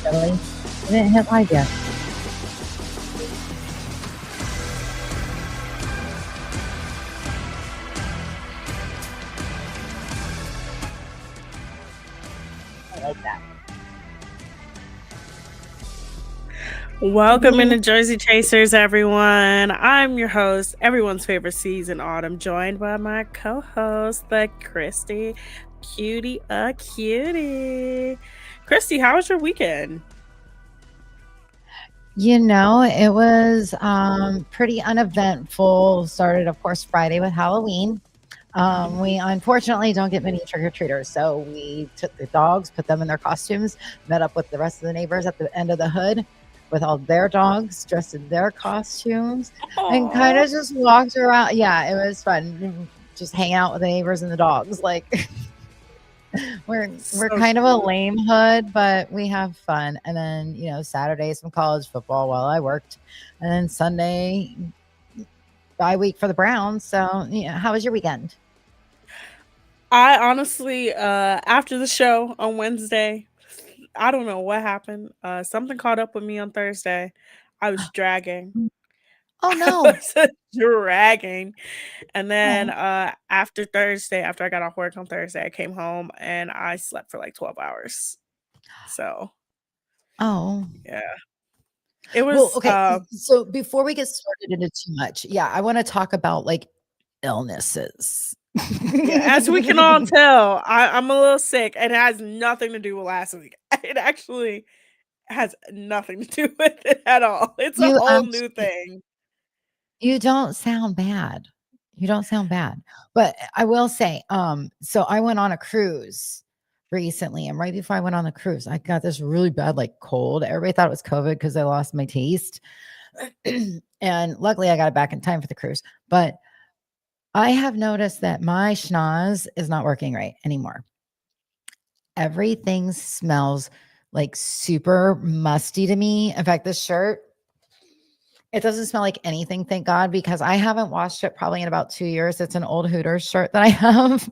Kelly. I didn't hit live yet. I like that. Welcome into Jersey Chasers, everyone. I'm your host, everyone's favorite season, Autumn, joined by my co-host, the Christy Cutie a Cutie. Christy, how was your weekend? It was pretty uneventful. Started, of course, Friday with Halloween. We unfortunately don't get many trick-or-treaters, so we took the dogs, put them in their costumes, met up with the rest of the neighbors at the end of the hood with all their dogs dressed in their costumes, and kind of just walked around. Yeah, it was fun. Just hang out with the neighbors and the dogs. Like we're kind of a lame hood, but we have fun. And then Saturday some college football while I worked, and then Sunday bye week for the Browns. So how was your weekend? I honestly, after the show on Wednesday, I don't know what happened. Something caught up with me on Thursday. I was dragging. Oh I no. was dragging. And then Oh. after Thursday, after I got off work on Thursday, I came home and I slept for like 12 hours. So Oh. yeah. It Well, was okay. So before we get started into too much, yeah, I want to talk about like illnesses. yeah, as we can all tell, I'm a little sick and it has nothing to do with last week. It actually has nothing to do with it at all. It's a You whole new actually thing. you don't sound bad. You don't sound bad. But I will say, so I went on a cruise recently, and right before I went on the cruise, I got this really bad like cold. Everybody thought it was COVID because I lost my taste. And luckily I got it back in time for the cruise. But I have noticed that my schnoz is not working right anymore. Everything smells like super musty to me. In fact, this shirt, it doesn't smell like anything, thank God, because I haven't washed it probably in about 2 years. It's an old Hooters shirt that I have.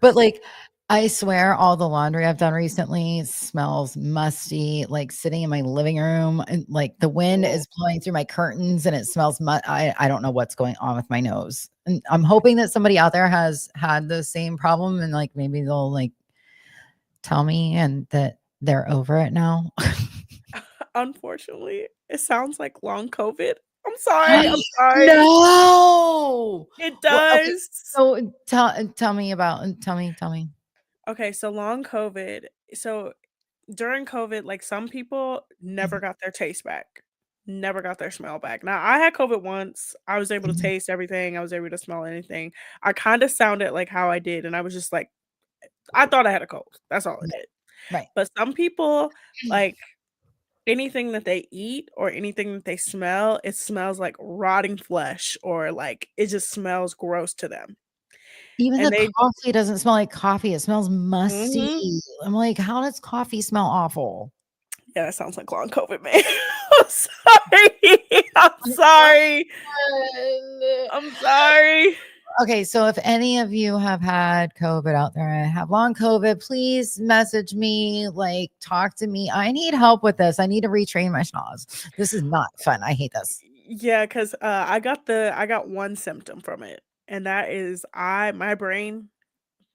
But like, I swear all the laundry I've done recently smells musty, like sitting in my living room, and like the wind is blowing through my curtains and it smells I don't know what's going on with my nose. And I'm hoping that somebody out there has had the same problem, and like maybe they'll like tell me and that they're over it now. Unfortunately, it sounds like long COVID. I'm sorry. I'm sorry. No. It Well, okay. does. So tell me about tell me. Okay, so long COVID. So during COVID, like some people never Mhm, got their taste back, never got their smell back. Now, I had COVID once. I was able to mhm. taste everything, I was able to smell anything. I kind of sounded like how I did, and I was just like, I thought I had a cold. That's all it Right, did. right. But some people, like anything that they eat or anything that they smell, it smells like rotting flesh or like it just smells gross to them. Even And the they coffee doesn't smell like coffee, it smells musty. Mhm. I'm like, "How does coffee smell awful?" Yeah, that sounds like long COVID, man. I'm sorry. I'm sorry. I'm sorry. Okay, so if any of you have had COVID out there and have long COVID, please message me, like, talk to me. I need help with this. I need to retrain my schnoz. This is not fun. I hate this. Yeah, 'cause, I got one symptom from it, and that is my brain,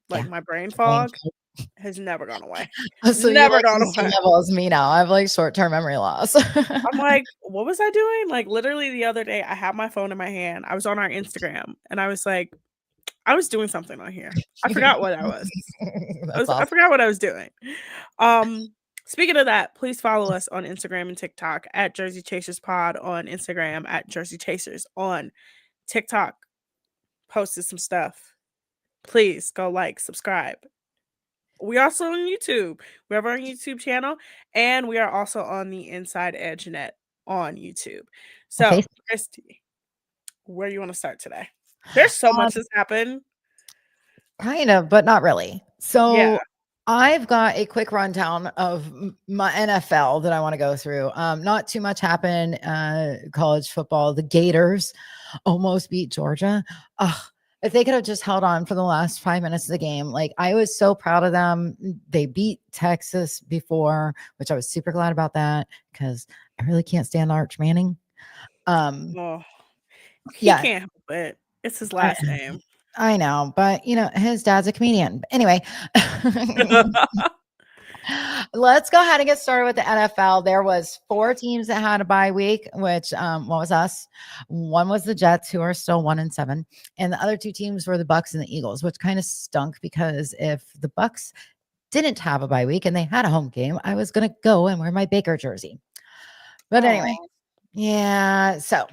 like, Yeah, my brain brain fog fog. has never gone away. So you're Never like gone the same away. level as me now. I have like short-term memory loss. I'm like, "What was I doing?" Like, literally the other day, I had my phone in my hand, I was on our Instagram, and I was like, I was doing something on here. I forgot what I was. That's I awesome. forgot what I was doing. Um, Speaking of that, please follow us on Instagram and TikTok at Jersey Chasers Pod on Instagram, at Jersey Chasers on TikTok. Posted some stuff. Please go like, subscribe. We also on YouTube. We have our YouTube channel, and we are also on the Inside Edge Net on YouTube. Okay. So, Christy, where do you want to start today? There's so Um, much that's happened. Kind of, but not really. Yeah. So I've got a quick rundown of my NFL that I want to go through. Not too much happened. College football, the Gators almost beat Georgia. Ugh, if they could have just held on for the last 5 minutes of the game, like I was so proud of them. They beat Texas before, which I was super glad about that because I really can't stand Arch Manning. Oh, he Yeah, can't help it. It's his I, last name. I know, but his dad's a comedian. But anyway, let's go ahead and get started with the NFL. There was 4 teams that had a bye week, which what was us? One was the Jets, who are still 1-7, and the other 2 teams were the Bucks and the Eagles, which kind of stunk because if the Bucks didn't have a bye week and they had a home game, I was gonna go and wear my Baker jersey. But anyway, yeah. So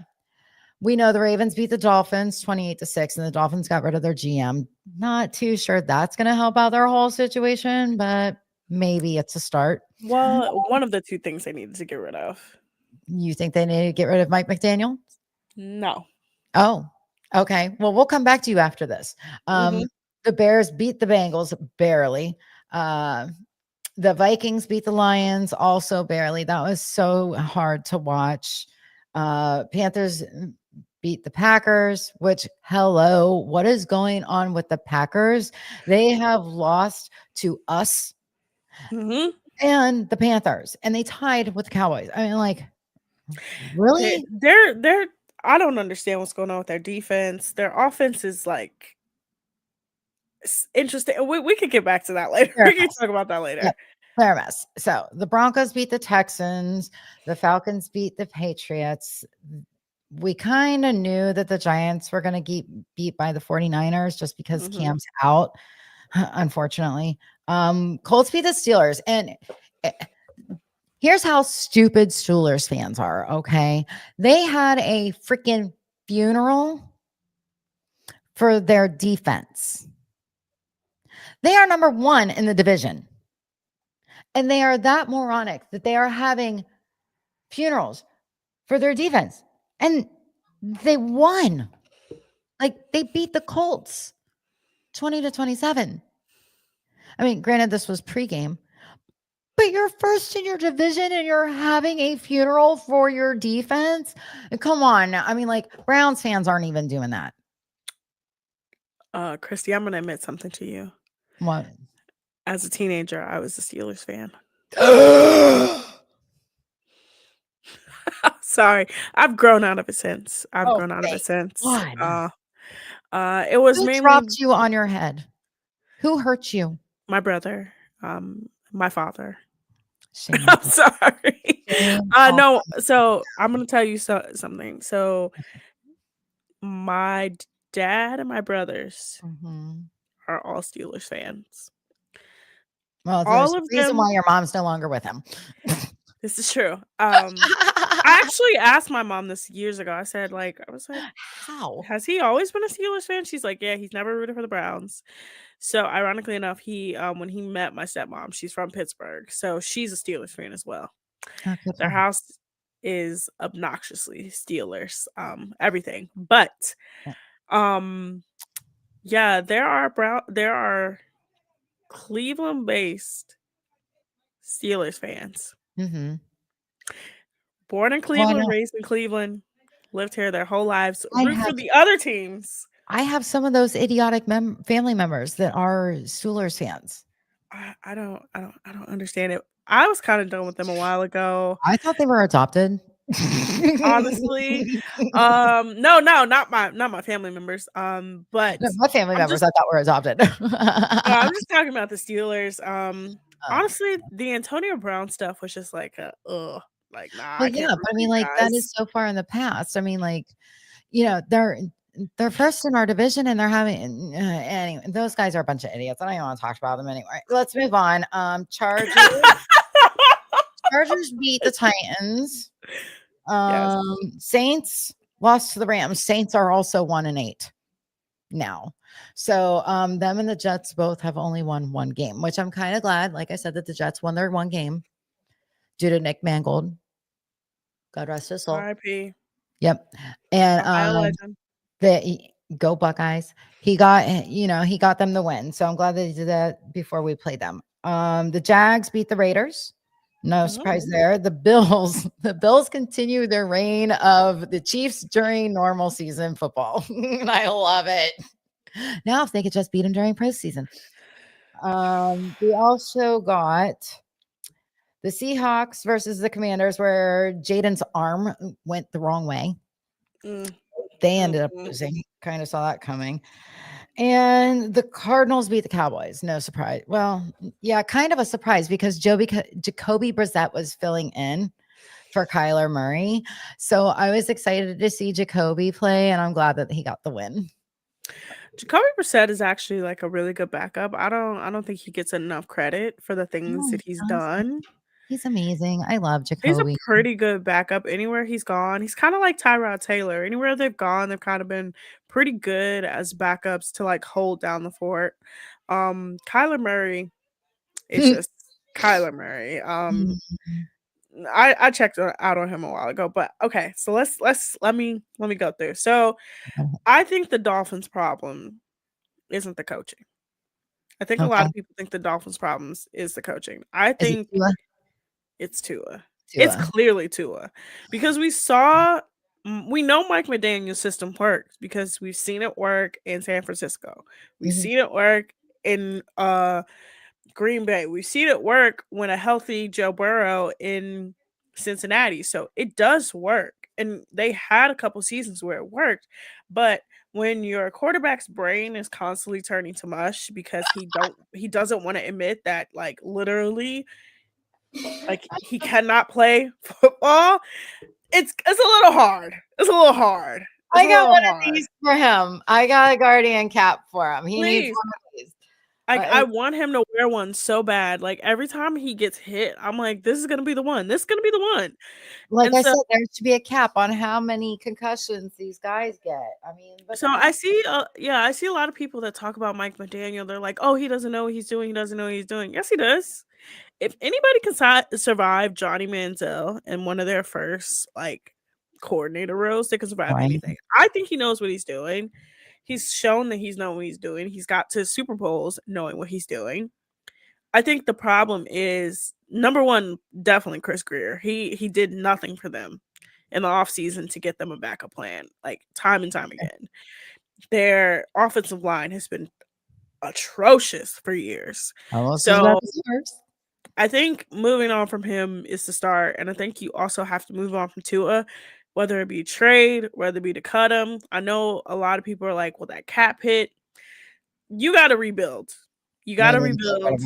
we know the Ravens beat the Dolphins 28-6, and the Dolphins got rid of their GM. Not too sure that's gonna help out their whole situation, but maybe it's a start. Well, one of the 2 things they needed to get rid of. You think they need to get rid of Mike McDaniel? No. Oh, okay. Well, we'll come back to you after this. Mhm. The Bears beat the Bengals barely. The Vikings beat the Lions also barely. That was so hard to watch. Panthers beat the Packers, which, hello, what is going on with the Packers? They have lost to us Mhm. and the Panthers, and they tied with the Cowboys. I mean, like, really? They're I don't understand what's going on with their defense. Their offense is like interesting. We could get back to that later. They're a We can mess. talk about that later. Yep, they're a mess. So the Broncos beat the Texans, the Falcons beat the Patriots. We kind of knew that the Giants were going to get beat by the 49ers just because Mhm. Cam's out, unfortunately. Colts beat the Steelers. And here's how stupid Steelers fans are, okay? They had a freaking funeral for their defense. They are number 1 in the division. And they are that moronic that they are having funerals for their defense. And they won. Like, they beat the Colts 20-27. I mean, granted, this was pregame, but you're first in your division and you're having a funeral for your defense. Come on. I mean, like, Browns fans aren't even doing that. Christy, I'm gonna admit something to you. What? As a teenager, I was a Steelers fan. Sorry, I've grown out of it since. I've Oh, grown out of it thank since. God. It was Who mainly dropped you on your head? Who hurt you? my brother, my father. Shame on I'm you. sorry. Shame on No. So I'm gonna tell you something. So my dad and my brothers Mhm. are all Steelers fans. Well, there's All a of reason them. why your mom's no longer with him. This is true. I actually asked my mom this years ago. I was like, How? has he always been a Steelers fan? She's like, yeah, he's never rooted for the Browns. So ironically enough, he when he met my stepmom, she's from Pittsburgh, so she's a Steelers fan as well. Oh, good for Their her. house is obnoxiously Steelers, everything. But Yeah. yeah, there are Cleveland-based Steelers fans. Mhm. Born in Well, I Cleveland, know. raised in Cleveland, lived here their whole lives, I root for have the other teams. I have some of those idiotic family members that are Steelers fans. I don't understand it. I was kind of done with them a while ago. I thought they were adopted. Honestly, no, not my family members. But No, my family I'm members just I thought were adopted. I'm just talking about the Steelers. Oh. Honestly, the Antonio Brown stuff was just like, ugh, like nah, Well, I yeah, can't but root I for mean, you like, that guys. is so far in the past. I mean, like, they're first in our division and they're having anyway, those guys are a bunch of idiots. I don't even want to talk about them anyway. Let's move on. Chargers beat the Titans. Yes. Saints lost to the Rams. Saints are also 1-8 now. So them and the Jets both have only won one game, which I'm kind of glad. Like I said, that the Jets won their one game due to Nick Mangold. God rest his soul. R.I.P. Yep. And Ohio legend. go Buckeyes. He got he got them the win. So I'm glad that he did that before we played them. The Jags beat the Raiders. No surprise there. The Bills continue their reign of the Chiefs during normal season football. I love it. Now, if they could just beat him during postseason. We also got the Seahawks versus the Commanders, where Jaden's arm went the wrong way. Mm. They ended up losing. Kind of saw that coming. And the Cardinals beat the Cowboys. No surprise. Well, yeah, kind of a surprise because Jacoby Brissett was filling in for Kyler Murray. So I was excited to see Jacoby play, and I'm glad that he got the win. Jacoby Brissett is actually like a really good backup. I don't think he gets enough credit for the things that he's done. He's amazing. I love He's a Jacoby. pretty good backup anywhere he's gone. He's kind of like Tyrod Taylor. Anywhere they've gone, they've kind of been pretty good as backups to like hold down the fort. Kyler Murray is just Kyler Murray. I checked out on him a while ago, but okay. So let me go through. So I think the Dolphins' problem isn't the coaching. I think a lot of people think the Dolphins' problems is the coaching. I think it's Tua. It's clearly Tua, because we know Mike McDaniel's system works because we've seen it work in San Francisco. We've seen it work in Green Bay. We've seen it work when a healthy Joe Burrow in Cincinnati. So it does work. And they had a couple seasons where it worked. But when your quarterback's brain is constantly turning to mush because he doesn't want to admit that, like, literally, like, he cannot play football, it's a little hard. It's a little hard. I got one of these for him. I got a Guardian cap for him. He needs one of these. Like, I want him to wear one so bad. Like, every time he gets hit, I'm like, this is gonna be the one. This is gonna be the one. Like I said, there should be a cap on how many concussions these guys get. I mean, so I see, I see a lot of people that talk about Mike McDaniel. They're like, oh, he doesn't know what he's doing. He doesn't know what he's doing. Yes, he does. If anybody can survive Johnny Manziel in one of their first like coordinator roles, they can survive anything. I think he knows what he's doing. He's shown that he's known what he's doing. He's got to Super Bowls knowing what he's doing. I think the problem is, number one, definitely Chris Grier. He did nothing for them in the offseason to get them a backup plan, like time and time again. Their offensive line has been atrocious for years. So I think moving on from him is the start. And I think you also have to move on from Tua, whether it be trade, whether it be to cut him. I know a lot of people are like, well, that cap hit, you got to rebuild. You got to rebuild.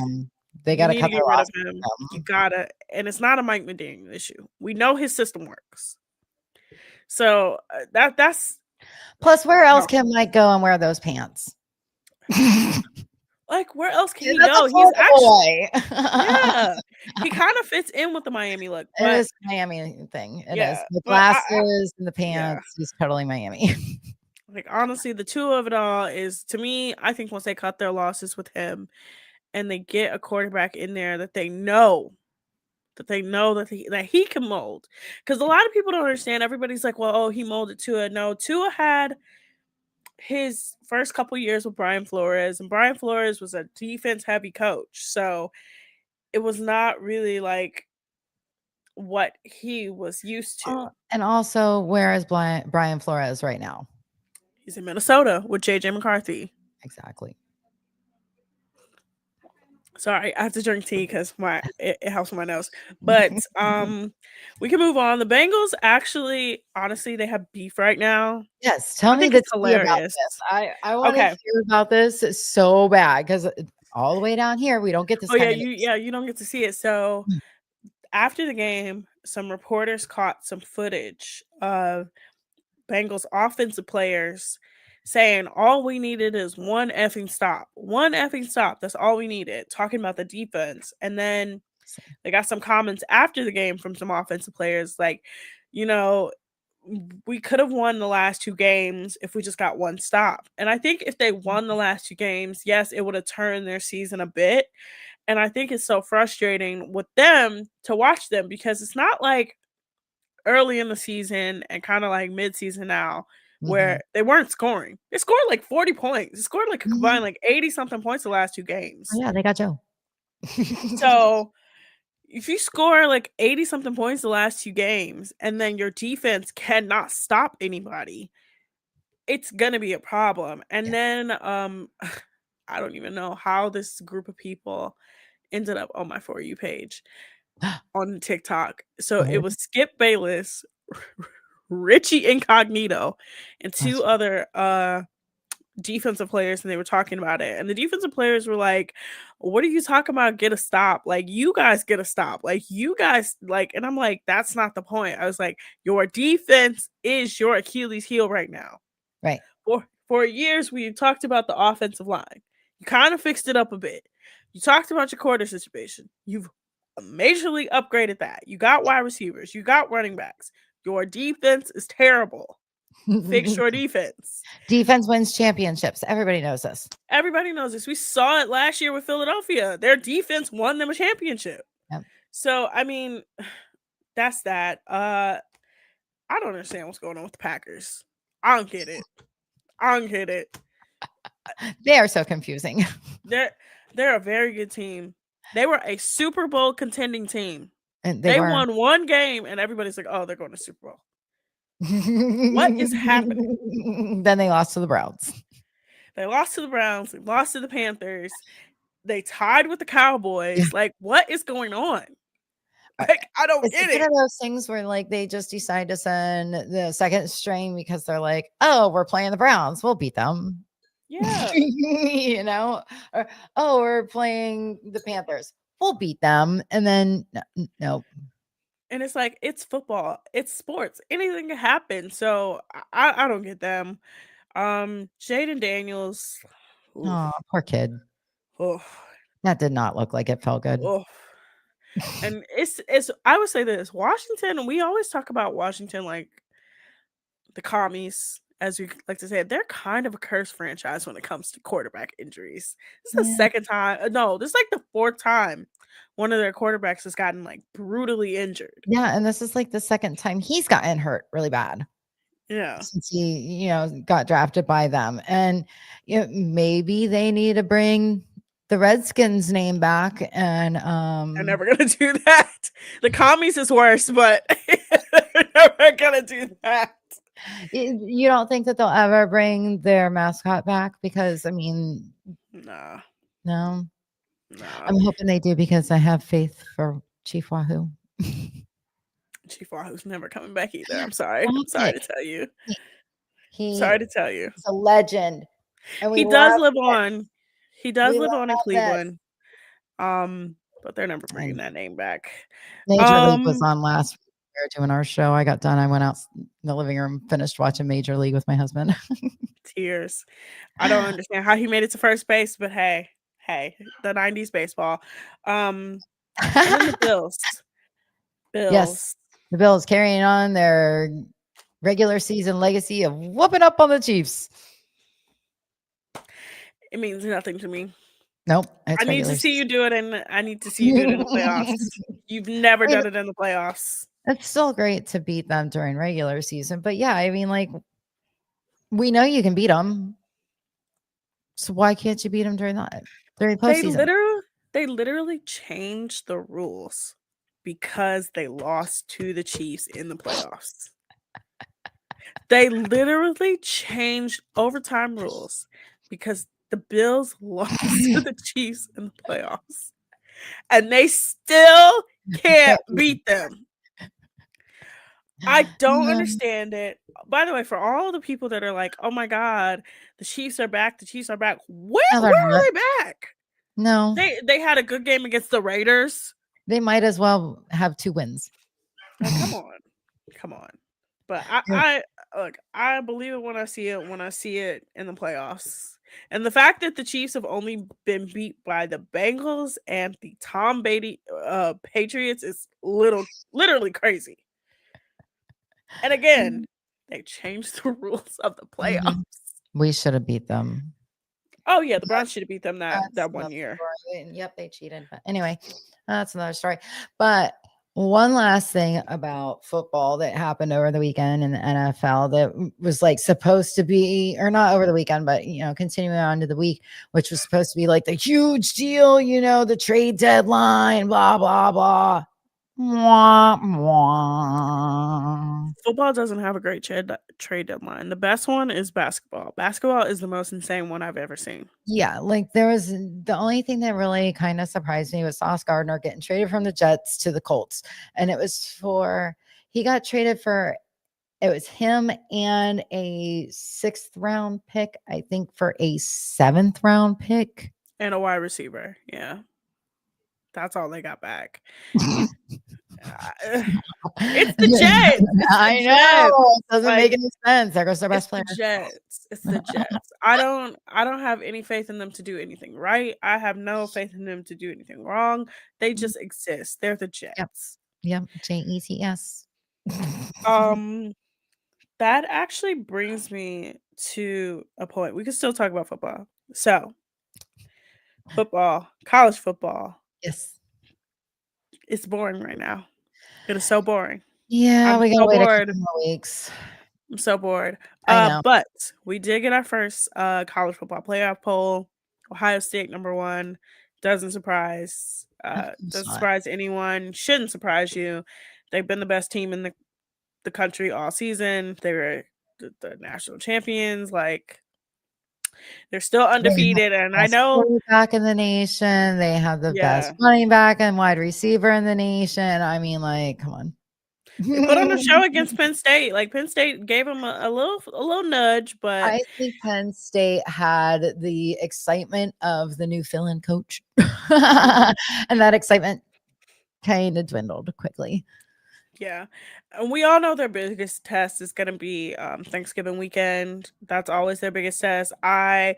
They got to cut get rid of him. You got to, and it's not a Mike McDaniel issue. We know his system works. So that's. Plus, where else can Mike go and wear those pants? Like, where else can he go? He's actually, yeah, he kind of fits in with the Miami look. But it is a Miami thing. It is the glasses and the pants. He's totally Miami. Like, honestly, the two of it all is, to me, I think once they cut their losses with him and they get a quarterback in there that they know that he can mold. Because a lot of people don't understand. Everybody's like, well, oh, he molded Tua. No, Tua had his first couple years with Brian Flores, and Brian Flores was a defense-heavy coach. So it was not really like what he was used to. And also, where is Brian Flores right now? He's in Minnesota with JJ McCarthy. Exactly. Sorry, I have to drink tea because it helps my nose. But we can move on. The Bengals actually, honestly, they have beef right now. Yes, tell me the tea about this. I want to hear about this so bad because all the way down here we don't get to. Oh yeah, you don't get to see it. So after the game, some reporters caught some footage of Bengals offensive players saying all we needed is one effing stop. That's all we needed. Talking about the defense. And then they got some comments after the game from some offensive players like, you know, we could have won the last two games if we just got one stop. And I think if they won the last two games, yes, it would have turned their season a bit. And I think it's so frustrating with them to watch them because it's not like early in the season and kind of like mid-season now where they weren't scoring. They scored like 40 points. They scored like a combined like 80-something points the last two games. Oh, yeah, they got Joe. So if you score like 80-something points the last two games and then your defense cannot stop anybody, it's gonna be a problem. And then I don't even know how this group of people ended up on my For You page on TikTok. So it was Skip Bayless, Richie Incognito, and two other defensive players, and they were talking about it. And the defensive players were like, "What are you talking about? Get a stop. Like, you guys get a stop. Like, you guys like," and I'm like, that's not the point. I was like, your defense is your Achilles heel right now. Right. For years, we talked about the offensive line. You kind of fixed it up a bit. You talked about your quarter situation. You've majorly upgraded that. You got wide receivers. You got running backs. Your defense is terrible. Fix your defense. Defense wins championships. Everybody knows this. Everybody knows this. We saw it last year with Philadelphia. Their defense won them a championship. Yep. So, I mean, that's that. I don't understand what's going on with the Packers. I don't get it. They are so confusing. They're a very good team. They were a Super Bowl contending team. And they won one game, and everybody's like, "Oh, they're going to Super Bowl." What is happening? Then they lost to the Browns. They lost to the Browns. They lost to the Panthers. They tied with the Cowboys. Like, what is going on? Like, I don't get it. It's one of those things where, like, they just decide to send the second string because they're like, "Oh, we're playing the Browns. We'll beat them." Yeah. You know? Or, "Oh, we're playing the Panthers. We'll beat them." And then, no. And it's like, it's football. It's sports. Anything can happen. So, I don't get them. Jaden Daniels. Oh, poor kid. Oof. That did not look like it felt good. Oof. And it's I would say this, Washington, we always talk about Washington like the commies, as we like to say, they're kind of a cursed franchise when it comes to quarterback injuries. This is the second time. No, this is like the fourth time one of their quarterbacks has gotten like brutally injured. Yeah, and this is like the second time he's gotten hurt really bad. Yeah. Since he, got drafted by them. And maybe they need to bring the Redskins name back. And they're never gonna do that. The commies is worse, but they're never gonna do that. You don't think that they'll ever bring their mascot back? Because, I mean, no. I'm hoping they do because I have faith for Chief Wahoo. Chief Wahoo's never coming back either. I'm sorry. I'm sorry to tell you. He's a legend. And he does live on. He does live on in Cleveland. But they're never bringing that name back. Major League was on last week. We were doing our show. I got done. I went out in the living room, finished watching Major League with my husband. Tears. I don't understand how he made it to first base, but hey, the 90s baseball. And then the Bills. Yes. The Bills carrying on their regular season legacy of whooping up on the Chiefs. It means nothing to me. Nope. I need to see you do it, and I need to see you do it in the playoffs. You've never done it in the playoffs. It's still great to beat them during regular season, but yeah, I mean, like, we know you can beat them. So why can't you beat them during postseason? They literally changed the rules because they lost to the Chiefs in the playoffs. They literally changed overtime rules because the Bills lost to the Chiefs in the playoffs. And they still can't beat them. I don't understand it. By the way, for all the people that are like, "Oh my God, the Chiefs are back. The Chiefs are back." Where are they back? No. They had a good game against the Raiders. They might as well have 2 wins. Like, come on. But I believe it when I see it in the playoffs. And the fact that the Chiefs have only been beat by the Bengals and the Tom Brady Patriots is literally crazy. And again, they changed the rules of the playoffs. We should have beat them. Oh yeah, the Browns should have beat them that 1 year. Yep, they cheated. But anyway, that's another story. But one last thing about football that happened over the weekend in the NFL that was like supposed to be, or not over the weekend, but continuing on to the week, which was supposed to be like the huge deal, the trade deadline, blah, blah, blah. Wah, wah. Football doesn't have a great trade deadline. The best one is basketball. Basketball is the most insane one I've ever seen. Yeah, like there was the only thing that really kind of surprised me was Sauce Gardner getting traded from the Jets to the Colts. And it was for he got traded for it was him and a 6th round pick, I think for a 7th round pick. And a wide receiver. Yeah. That's all they got back. It's the Jets. I know. It doesn't make any sense. There goes their best player. It's the Jets. I don't have any faith in them to do anything right. I have no faith in them to do anything wrong. They just exist. They're the Jets. Yep. Jets. That actually brings me to a point. We can still talk about football. So, football, college football. Yes. It's boring right now. It is so boring. Yeah, we gotta wait a couple more weeks. I'm so bored. I know. But we did get our first college football playoff poll. Ohio State #1. Doesn't surprise. Doesn't surprise anyone. Shouldn't surprise you. They've been the best team in the country all season. They were the national champions. Like, they're still undefeated, and I know back in the nation. They have the best running back and wide receiver in the nation. I mean, like, come on. They put on a show against Penn State. Like, Penn State gave them a little nudge, but I think Penn State had the excitement of the new fill-in coach, and that excitement kind of dwindled quickly. Yeah, and we all know their biggest test is going to be Thanksgiving weekend. That's always their biggest test. I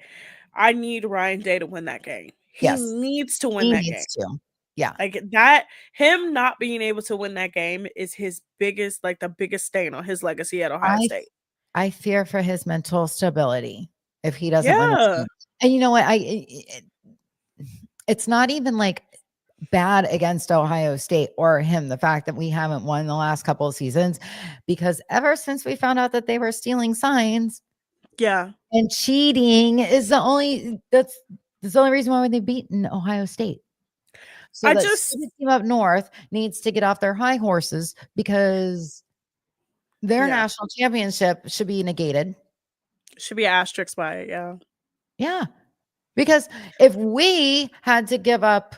need Ryan Day to win that game. He needs to win that game. Yeah, like that. Him not being able to win that game is his biggest, like the biggest stain on his legacy at Ohio State. I fear for his mental stability if he doesn't win this game. And you know what? It's not even like bad against Ohio State or him, the fact that we haven't won the last couple of seasons, because ever since we found out that they were stealing signs, and cheating is the only reason why they've beaten Ohio State. So the team up north needs to get off their high horses because their national championship should be negated. Should be asterisk by it, yeah. Because if we had to give up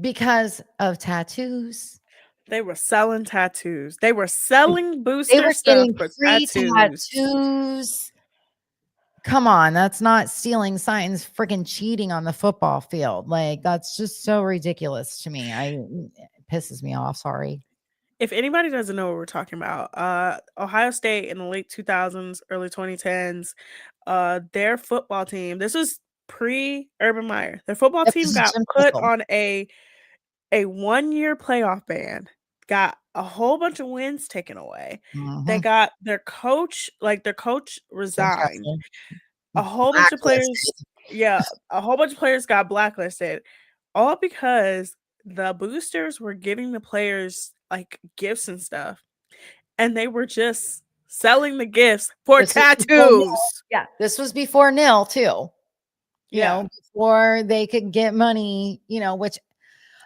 because of tattoos, they were selling tattoos. They were selling booster stuff for tattoos. Come on, that's not stealing signs, freaking cheating on the football field. Like, that's just so ridiculous to me. It pisses me off. Sorry. If anybody doesn't know what we're talking about, Ohio State in the late 2000s, early 2010s, their football team, this was pre-Urban Meyer. Their football team got put on a 1-year playoff ban, got a whole bunch of wins taken away. They got their coach resigned. A whole bunch of players got blacklisted, all because the boosters were giving the players like gifts and stuff, and they were just selling the gifts for tattoos. This was before NIL too. You know, before they could get money, which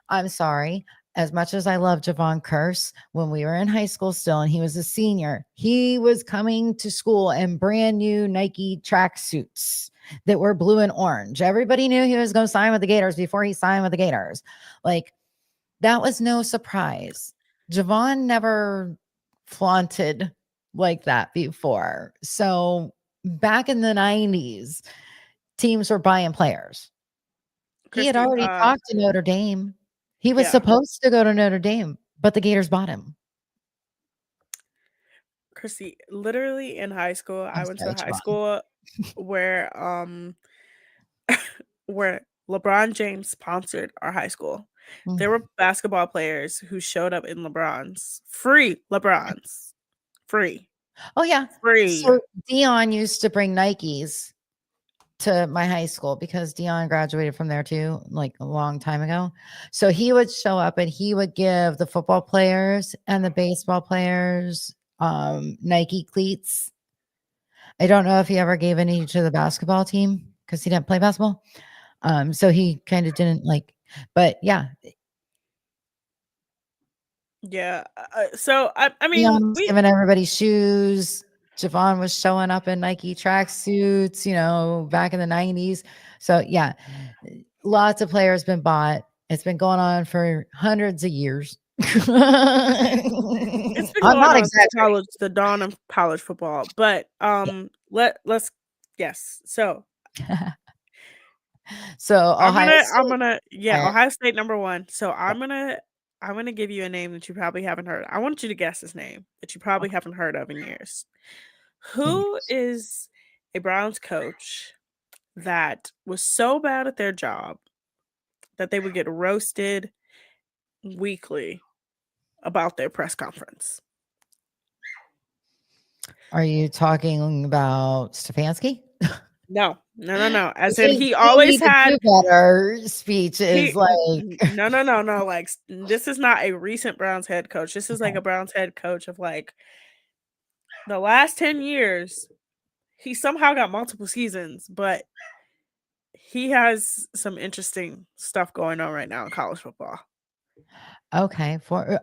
I'm sorry. As much as I love Javon Curse, when we were in high school still and he was a senior, he was coming to school in brand new Nike tracksuits that were blue and orange. Everybody knew he was going to sign with the Gators before he signed with the Gators. Like, that was no surprise. Javon never flaunted like that before. So back in the 90s, teams were buying players. He had already talked to Notre Dame. He was supposed to go to Notre Dame, but the Gators bought him. Chrissy, literally in high school, I went to a high school where where LeBron James sponsored our high school. There were basketball players who showed up in free LeBrons. Free. Oh, yeah. Free. So Dion used to bring Nikes to my high school because Dion graduated from there too, like a long time ago. So he would show up and he would give the football players and the baseball players Nike cleats. I don't know if he ever gave any to the basketball team because he didn't play basketball. So he kind of didn't but yeah. Yeah. So I mean, Deion was giving everybody shoes. Javon was showing up in Nike tracksuits, back in the 90s. So, yeah, lots of players been bought. It's been going on for hundreds of years. it's been I'm going not on since exaggerating. the dawn of college football. But let's yes. So Ohio State. Ohio State #1. So I'm gonna give you a name that you probably haven't heard. I want you to guess his name that you probably haven't heard of in years. Who is a Browns coach that was so bad at their job that they would get roasted weekly about their press conference? Are you talking about Stefanski? No. As in, he always had do better speech is like no. Like, this is not a recent Browns head coach. This is like a Browns head coach of like the last 10 years. He somehow got multiple seasons, but he has some interesting stuff going on right now in college football. Okay. Bill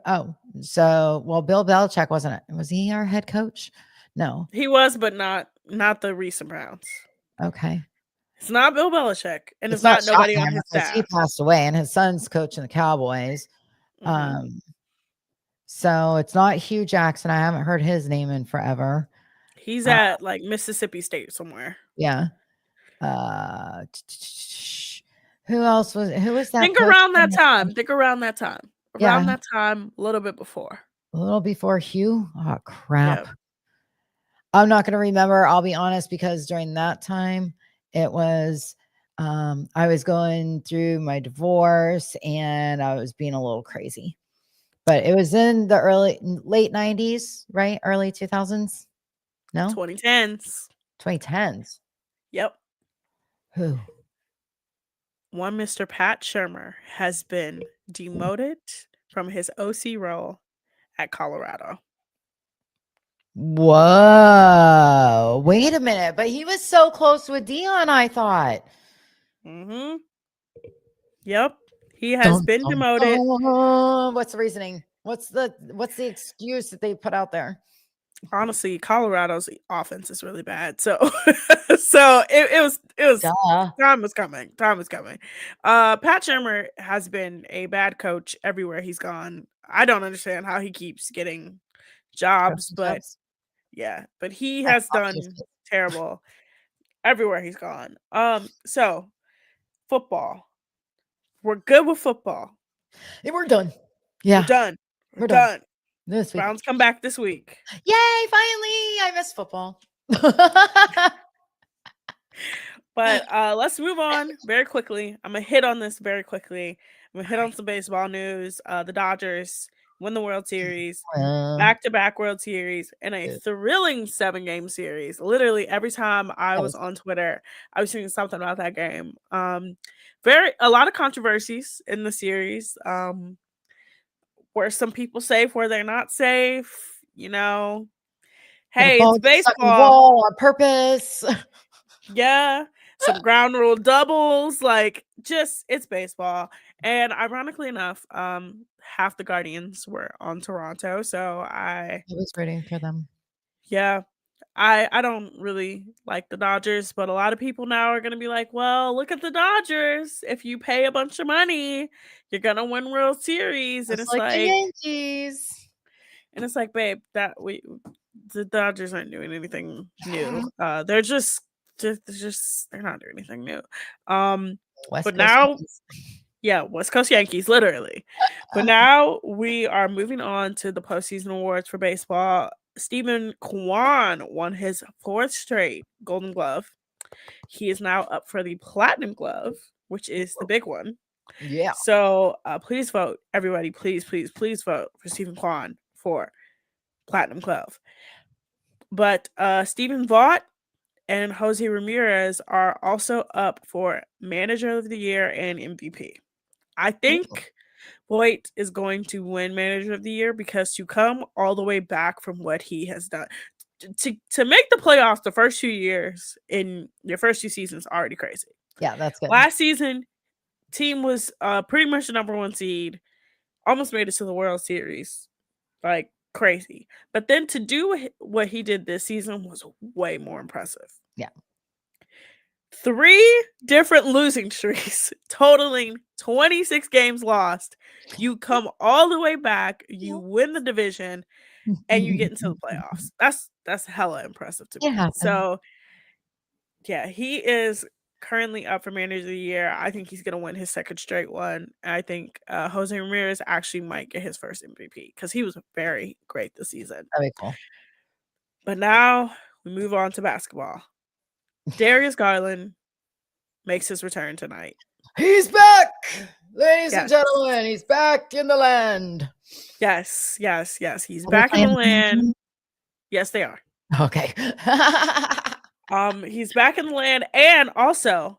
Belichick was he our head coach? No. He was, but not the recent Browns. Okay. It's not Bill Belichick, and it's not nobody on his staff. He passed away, and his son's coaching the Cowboys. So it's not Hugh Jackson. I haven't heard his name in forever. He's at like Mississippi State somewhere. Yeah. Who was that? Think around that time. Around that time, a little bit before. A little before Hugh? Oh, crap. Yep. I'm not going to remember. I'll be honest, because during that time, it was, I was going through my divorce and I was being a little crazy. But it was in the late 90s, right? Early 2000s? No? 2010s. 2010s. Yep. Who? One Mr. Pat Shurmur has been demoted from his OC role at Colorado. Whoa. Wait a minute. But he was so close with Deion, I thought. Mm-hmm. Yep. He has been demoted. What's the reasoning? What's the excuse that they put out there? Honestly, Colorado's offense is really bad. So it was time was coming. Pat Shurmur has been a bad coach everywhere he's gone. I don't understand how he keeps getting jobs, but he has done terrible everywhere he's gone. So football. We're good with football. Yeah, we're done. Yeah. We're done. This week. Browns come back this week. Yay, finally. I miss football. But let's move on very quickly. I'm going to hit on this very quickly. I'm going to hit on some baseball news. The Dodgers win the World Series, back-to-back World Series, in a thrilling 7-game series. Literally every time I was on Twitter, I was seeing something about that game. A lot of controversies in the series. Where some people safe, where they're not safe, Hey, it's baseball on purpose. Yeah, some ground rule doubles, it's baseball. And ironically enough, half the Guardians were on Toronto, so I was rooting for them. Yeah, I don't really like the Dodgers, but a lot of people now are going to be like, well, look at the Dodgers. If you pay a bunch of money, you're going to win World Series. And it's like the Yankees. And it's like, babe, the Dodgers aren't doing anything new. They're just they're not doing anything new. West Coast Yankees, literally. But now we are moving on to the postseason awards for baseball. Steven Kwan won his 4th straight Golden Glove. He is now up for the Platinum Glove, which is the big one. Yeah. So please vote, everybody. Please vote for Steven Kwan for Platinum Glove. But Stephen Vaught and Jose Ramirez are also up for Manager of the Year and MVP. I think Voit is going to win Manager of the Year because to come all the way back from what he has done to make the playoffs the first 2 years in your first 2 seasons already crazy. Yeah, that's good. Last season, team was pretty much the #1 seed. almost made it to the World Series. Like crazy. But then to do what he did this season was way more impressive. Yeah. 3 different losing streaks, totaling 26 games lost. You come all the way back, you win the division, and you get into the playoffs. That's hella impressive to It me. happens. So, yeah, he is currently up for Manager of the Year. I think he's going to win his second straight one. I think Jose Ramirez actually might get his first MVP because he was very great this season. Very cool. But now we move on to basketball. Darius Garland makes his return tonight. He's back, ladies and gentlemen. He's back in the land. Yes. He's back in the land. Yes, they are. Okay. He's back in the land, and also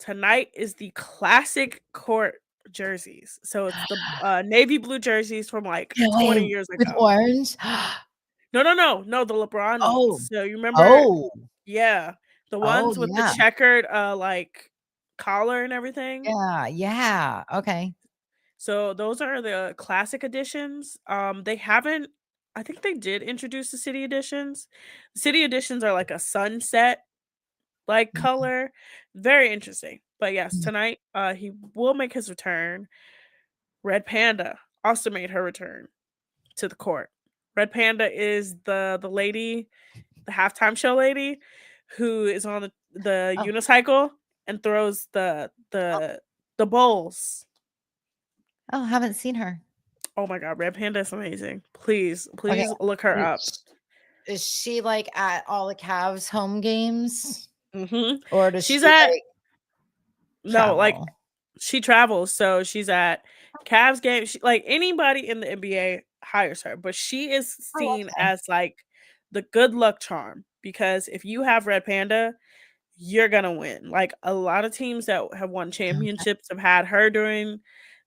tonight is the classic court jerseys. So it's the navy blue jerseys from like 20 years ago. With orange? No, the LeBron ones. So you remember? Yeah. The ones with the checkered like collar and everything. Yeah. Okay. So those are the classic editions. They haven't, I think they did introduce the city editions. The city editions are like a sunset like color. Very interesting. But yes, tonight he will make his return. Red Panda also made her return to the court. Red Panda is the lady, the halftime show lady, who is on the unicycle and throws the bowls. Oh, haven't seen her. Oh my god, Red Panda is amazing. Please look her up. Is she like at all the Cavs home games? Mm-hmm. Or does she's she at travel? like she travels, so she's at Cavs games. Like anybody in the NBA hires her, but she is seen as like the good luck charm, because if you have Red Panda, you're gonna win. Like a lot of teams that have won championships have had her during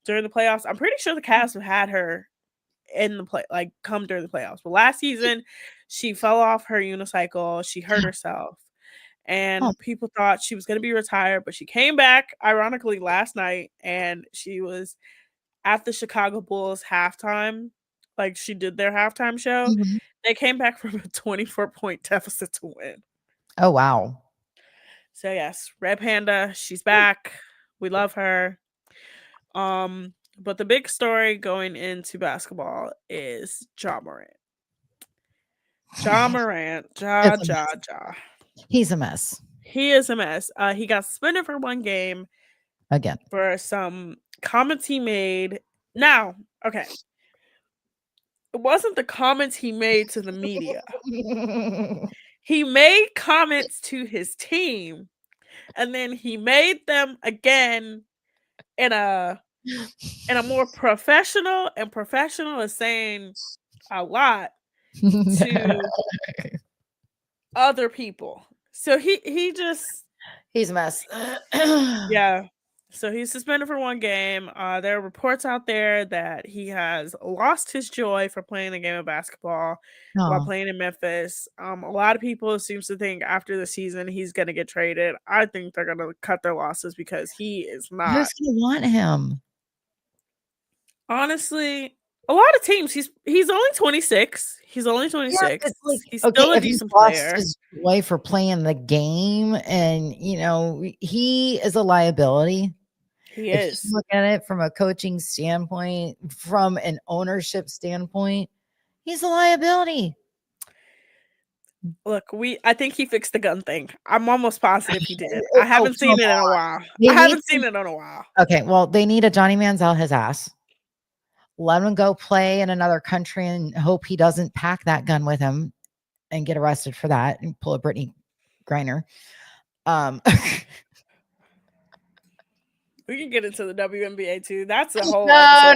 the playoffs. I'm pretty sure the Cavs have had her in the come during the playoffs. But last season, she fell off her unicycle. She hurt herself. And people thought she was going to be retired, but she came back, ironically, last night, and she was at the Chicago Bulls halftime. Like, she did their halftime show. Mm-hmm. They came back from a 24-point deficit to win. Oh, wow. So, yes, Red Panda, she's back. We love her. But the big story going into basketball is Ja Morant. Ja Morant. Ja. He's a mess. He is a mess. He got suspended for 1 game. Again. For some comments he made. Now, okay. It wasn't the comments he made to the media. He made comments to his team, and then he made them again in a more professional, and professional is saying a lot to other people. So he's a mess. Yeah. So he's suspended for 1 game. There are reports out there that he has lost his joy for playing the game of basketball while playing in Memphis. A lot of people seem to think after the season he's going to get traded. I think they're going to cut their losses because he is not. Who's going to want him? Honestly, a lot of teams. He's only 26. He's only 26. Yeah, like, he's still a decent player. His way for playing the game, and he is a liability. He is. If you look at it from a coaching standpoint, from an ownership standpoint, he's a liability. Look, I think he fixed the gun thing. I'm almost positive he did. I haven't seen it in a while. Okay, well, they need a Johnny Manziel his ass. Let him go play in another country and hope he doesn't pack that gun with him and get arrested for that and pull a Brittany Griner. We can get into the WNBA too. That's a whole no.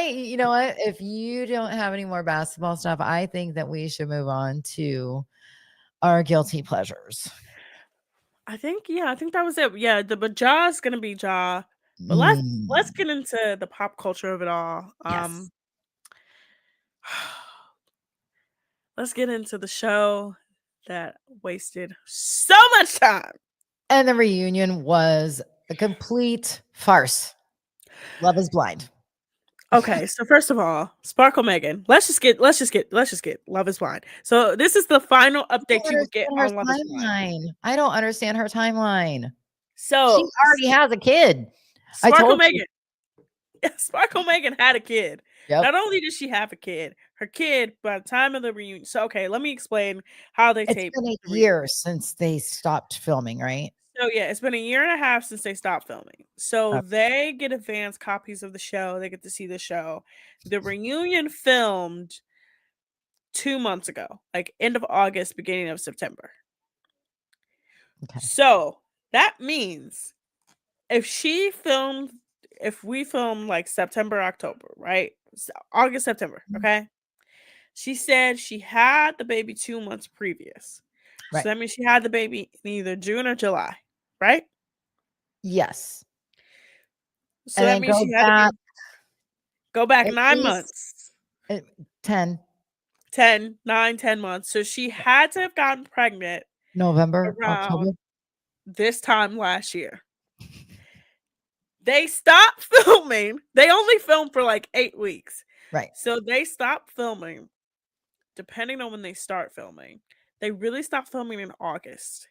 You know what? If you don't have any more basketball stuff, I think that we should move on to our guilty pleasures. I think that was it. Yeah, but Ja's gonna be Ja. But let's get into the pop culture of it all. Yes. Let's get into the show that wasted so much time. And the reunion was A complete farce. Love is Blind. Okay, so first of all, Sparkle Megan. Let's just get Love is Blind. So this is the final I don't update you will get understand her on Love is Blind. timeline. I don't understand her timeline. She So already has a kid. I Sparkle told you. Megan. Sparkle Megan had a kid. Yep. Not only did she have a kid, her kid by the time of the reunion. So okay, let me explain how they It's taped been a the year reunion. since they stopped filming, right? So yeah, it's been a year and a half since they stopped filming. So they get advanced copies of the show. They get to see the show. The reunion filmed 2 months ago, like end of August, beginning of September. Okay. So that means if we filmed like September, October, right? August, September, okay? She said she had the baby 2 months previous. Right. So that means she had the baby in either June or July, right? Yes. So And that then means she had to go back at 9 least months. 10 10 months. So she had to have gotten pregnant November, October. around this time last year. They stopped filming. They only filmed for like 8 weeks. Right. So they stopped filming, depending on when they start filming. They really stopped filming in August.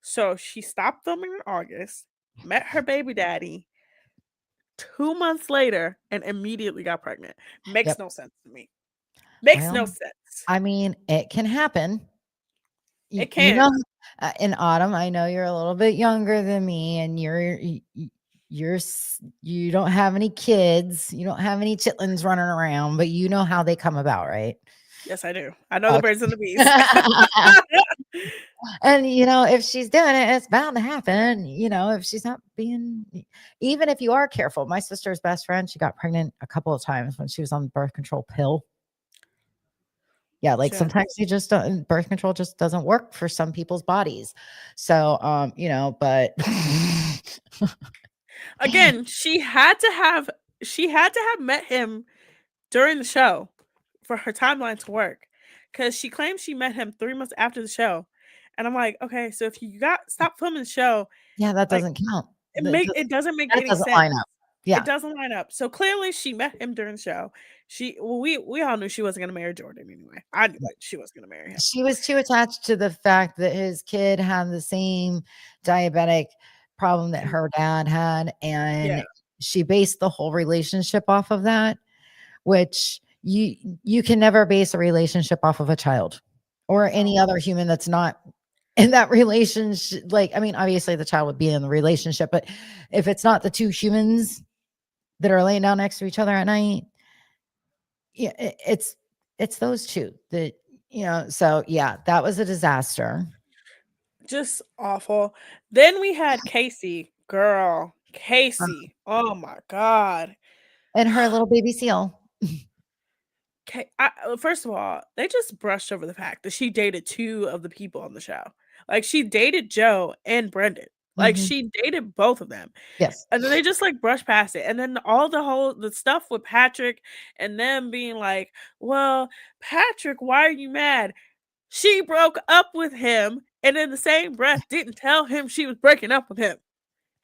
So she stopped filming in August, met her baby daddy 2 months later, and immediately got pregnant. Makes Yep. no sense to me. Makes no Well, sense. I mean, it can happen. It You can. know, in Autumn, I know you're a little bit younger than me, and you don't have any kids, you don't have any chitlins running around, but you know how they come about, right? Yes, I do. I know the Okay. birds and the bees. And if she's doing it, it's bound to happen. If she's not being, even if you are careful. My sister's best friend, she got pregnant a couple of times when she was on the birth control pill. Yeah, like Shit. sometimes you just don't, birth control just doesn't work for some people's bodies. So, but Again, she had to have met him during the show for her timeline to work, because she claims she met him 3 months after the show, and I'm like, okay, so if you stop filming the show, yeah, that like doesn't count. it doesn't make That any doesn't sense. line up. Yeah, It doesn't line up. So clearly, she met him during the show. We all knew she wasn't gonna marry Jordan anyway. I knew it. She wasn't gonna marry him. she was too attached to the fact that his kid had the same diabetic problem that her dad had, and Yeah. she based the whole relationship off of that, which you can never base a relationship off of a child or any other human that's not in that relationship. Like, I mean, obviously the child would be in the relationship, but if it's not the two humans that are laying down next to each other at night, yeah, it's those two that, so yeah, that was a disaster. Just awful. Then we had Casey. Girl, Casey. Oh my god. And her little baby seal. First of all, they just brushed over the fact that she dated 2 of the people on the show. Like, she dated Joe and Brendan. Like, Mhm. she dated both of them. Yes. And then they just, like, brushed past it. And then the stuff with Patrick and them being like, "Well, Patrick, why are you mad?" She broke up with him, and in the same breath didn't tell him she was breaking up with him.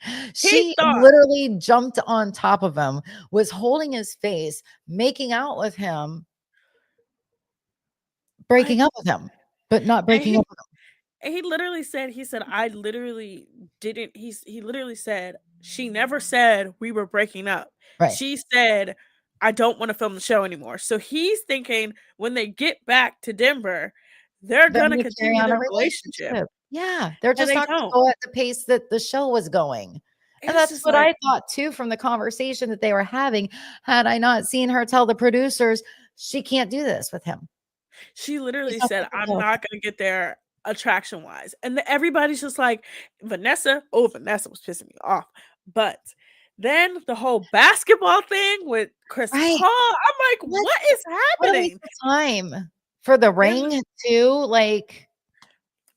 He She thought literally jumped on top of him, was holding his face, making out with him, breaking like, up with him, but not and breaking up with him. he literally said, "I literally didn't." He literally said, "She never said we were breaking up. Right. She said, I don't want to film the show anymore." So he's thinking when they get back to Denver, they're They're gonna gonna carry continue on a their relationship, relationship. Yeah, they're and just they not gonna don't. go at the pace that the show was going. And It's that's just what like I thought too from the conversation that they were having. Had I not seen her tell the producers, she can't do this with him. she She's literally not said, "I'm capable of not gonna get there attraction wise," and everybody's just like, Vanessa. Oh, Vanessa was pissing me off, but then the whole basketball thing with Chris it. Right. Paul, I'm like, What what is what a waste happening? of time for the Then ring too. Like,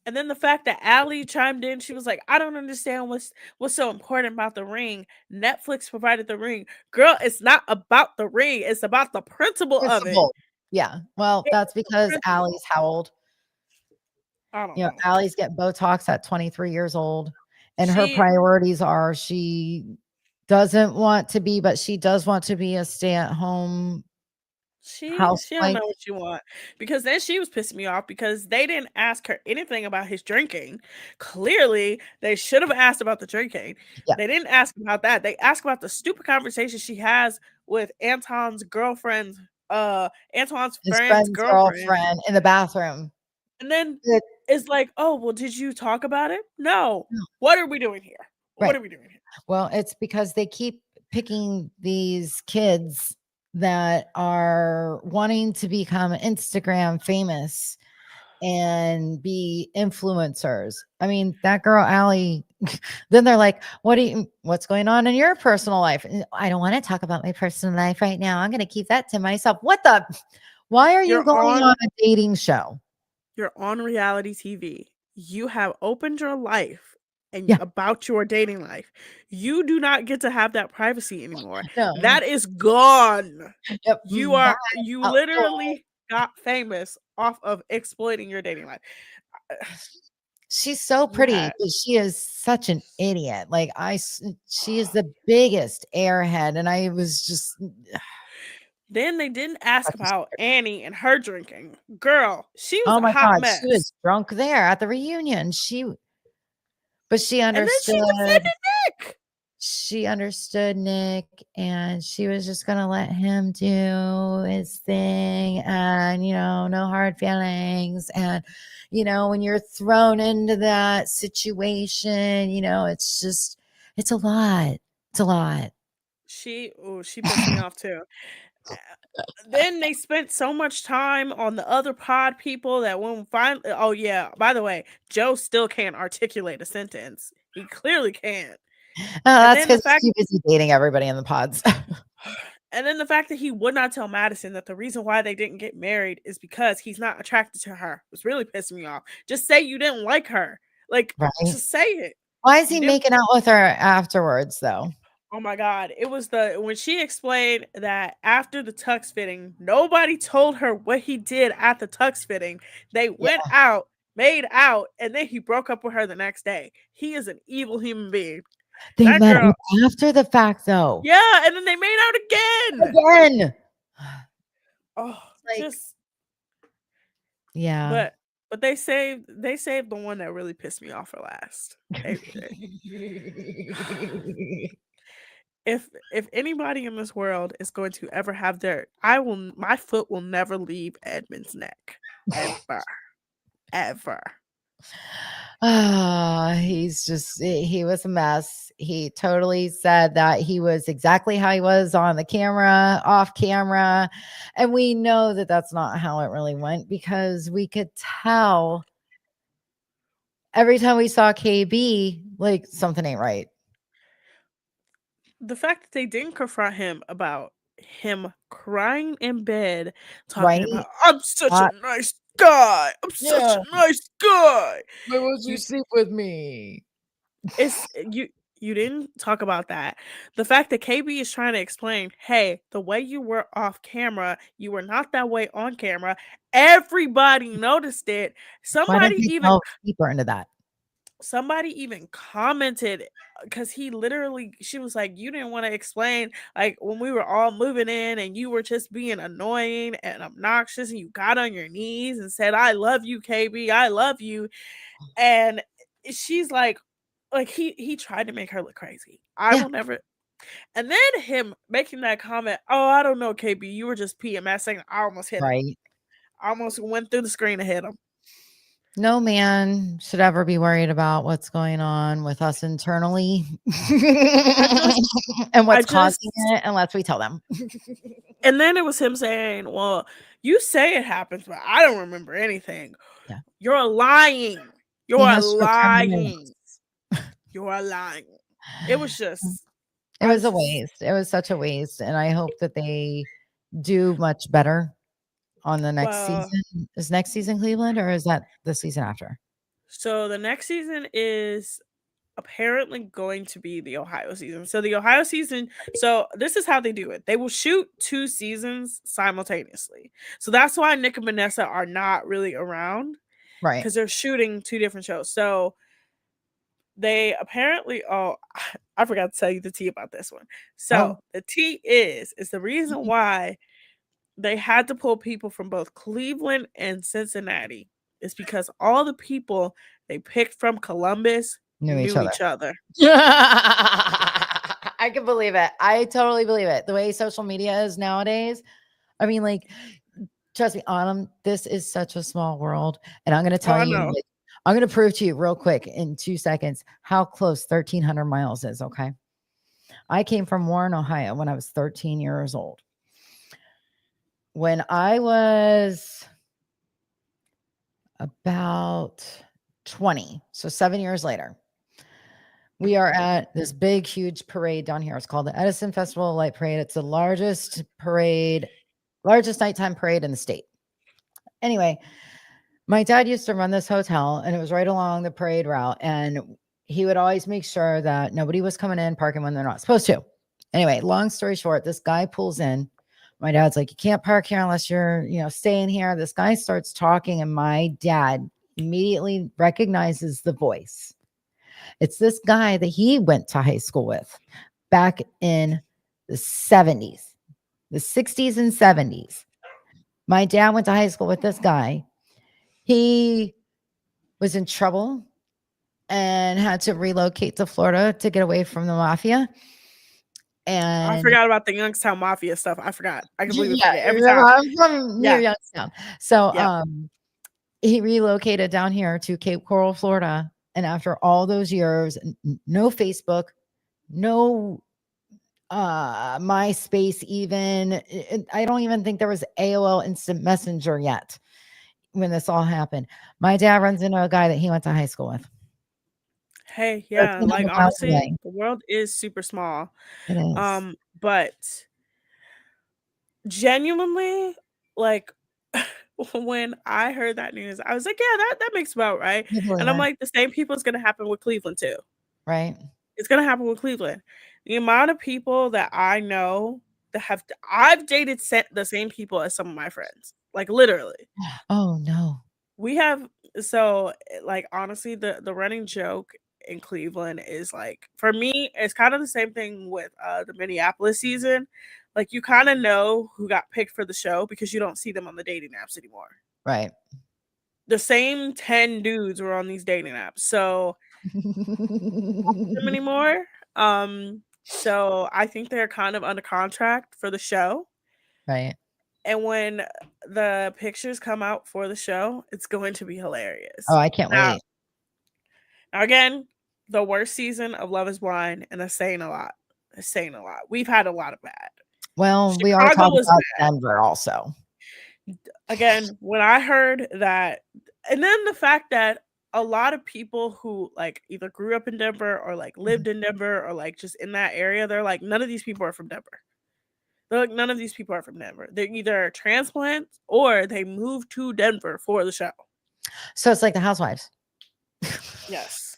And then the fact that Allie chimed in, she was like, "I don't understand what's so important about the ring. Netflix provided the ring. Girl, it's not about the ring. It's about the principle of it. principle. Yeah. Well, It's that's the because principle." Allie's how old? I don't know. Allie's getting Botox at 23 years old. And her She priorities are she doesn't want to be, but she does want to be a stay-at-home she don't housewife. know what she want, because then she was pissing me off because they didn't ask her anything about his drinking. Clearly, they should have asked about the drinking. Yeah. They didn't ask about that. They asked about the stupid conversation she has with Anton's girlfriend, Antoine's His friend's friend's girlfriend. girlfriend in the bathroom. And then It it's like, "Oh, well, did you talk about it?" No. no, What are we doing here? What right. are we doing here? Well, it's because they keep picking these kids that are wanting to become Instagram famous and be influencers. I mean, that girl Allie, then they're like, what's going on in your personal life? And I don't want to talk about my personal life right now. I'm going to keep that to myself. Why are you You're going on on a dating show? you're on reality TV. You have opened your life and Yeah. about your dating life. You do not get to have that privacy anymore. No. That is gone. Yep. You Out the door. literally got famous off of exploiting your dating life. She's so You pretty, had but she is such an idiot. She is the biggest airhead. And I was just Then they didn't ask such a about Annie and her drinking. Girl, she was oh a my hot God, she mess. was drunk there at the reunion. But she And then she understood. defended Nick. She understood Nick, and she was just gonna let him do his thing, and no hard feelings. And when you're thrown into that situation, it's a lot. It's a lot. She pissed me off too. Then they spent so much time on the other pod people that when finally, oh yeah, by the way, Joe still can't articulate a sentence. He clearly can't. Oh, And that's then the because fact he's too busy dating everybody in the pods. and then the fact that he would not tell Madison that the reason why they didn't get married is because he's not attracted to her was really pissing me off. Just say you didn't like her. Like, Right? just say it. Why is You he didn't. making out with her afterwards, though? Oh my God. It was when she explained that after the tux fitting, nobody told her what he did at the tux fitting. They Yeah, went out, made out, and then he broke up with her the next day. He is an evil human being. they That met girl, after the fact, though. yeah, and then they made out again. Again. Oh, Like, just yeah. but they saved the one that really pissed me off for last. If anybody in this world is going to ever have my foot will never leave Edmund's neck. Ever. Ever. He was a mess. He totally said that he was exactly how he was on the camera, off camera. And we know that that's not how it really went, because we could tell every time we saw KB, like, something ain't right. The fact that they didn't confront him about him crying in bed, talking Right? about, I'm such Uh, a nice guy. I'm such yeah. a nice guy. Why won't you You sleep with me? it's you didn't talk about that. The fact that KB is trying to explain, hey, the way you were off camera, you were not that way on camera. Everybody noticed it. Why didn't they delve deeper into that? Somebody even commented, because she was like, you didn't want to explain, like, when we were all moving in and you were just being annoying and obnoxious and you got on your knees and said, I love you, KB, I love you. And she's like he tried to make her look crazy. I Yeah. will never. And then him making that comment, oh, I don't know, KB, you were just PMSing. I almost hit him. Right. I almost went through the screen and hit him. No man should ever be worried about what's going on with us internally and what's causing it unless we tell them. And then it was him saying, well, you say it happens, but I don't remember anything. Yeah. You're lying. He You're has short-term memory. lying. You're lying. It was just. It was a waste. It was such a waste. And I hope that they do much better on the next season. Is next season Cleveland, or is that the season after? So the next season is apparently going to be the Ohio season. So the Ohio season, so this is how they do it. They will shoot 2 seasons simultaneously. So that's why Nick and Vanessa are not really around. Right. Because they're shooting 2 different shows. So they apparently, oh, I forgot to tell you the tea about this one. Oh. So the tea is the reason why they had to pull people from both Cleveland and Cincinnati is because all the people they picked from Columbus Knew each knew each other. I can believe it. I totally believe it. The way social media is nowadays. I mean, like, trust me, Autumn, this is such a small world. And I'm going to Oh, I tell you, know. like, I'm going to prove to you real quick in 2 seconds how close 1,300 miles is. Okay. I came from Warren, Ohio when I was 13 years old. When I was about 20, so 7 years later, we are at this big, huge parade down here. It's called the Edison Festival of Light Parade. It's the largest nighttime parade in the state. Anyway, my dad used to run this hotel, and it was right along the parade route. And he would always make sure that nobody was coming in, parking when they're not supposed to. Anyway, long story short, this guy pulls in. My dad's like, you can't park here unless you're, staying here. This guy starts talking, and my dad immediately recognizes the voice. It's this guy that he went to high school with back in the 70s, the 60s and 70s. My dad went to high school with this guy. He was in trouble and had to relocate to Florida to get away from the mafia. And I forgot about the Youngstown Mafia stuff. I forgot. I completely forget every remember, time. I'm from near Youngstown. So Yep. he relocated down here to Cape Coral, Florida. And after all those years, no Facebook, no MySpace even. I don't even think there was AOL Instant Messenger yet when this all happened. My dad runs into a guy that he went to high school with. Hey, yeah, like 1,300 miles honestly, away. the world is super small. It is. But genuinely, like when I heard that news, I was like, yeah, that makes about right. I believe And I'm it. like, the same people is gonna happen with Cleveland too. Right. It's gonna happen with Cleveland. The amount of people that I know that I've dated the same people as some of my friends, like literally. Oh no. We have like honestly, the running joke in Cleveland is like for me, it's kind of the same thing with the Minneapolis season. Like you kind of know who got picked for the show because you don't see them on the dating apps anymore. Right. The same 10 dudes were on these dating apps, so them anymore. So I think they're kind of under contract for the show. Right. And when the pictures come out for the show, it's going to be hilarious. Oh, I can't wait. Now again, the worst season of Love is Blind, and that's saying a lot. It's saying a lot. We've had a lot of bad. Well, we are talking about Denver also. Again, when I heard that, and then the fact that a lot of people who like either grew up in Denver or like lived in Denver or like just in that area, they're like, none of these people are from Denver. They're like, none of these people are from Denver. They're either transplants or they moved to Denver for the show. So it's like the Housewives. Yes.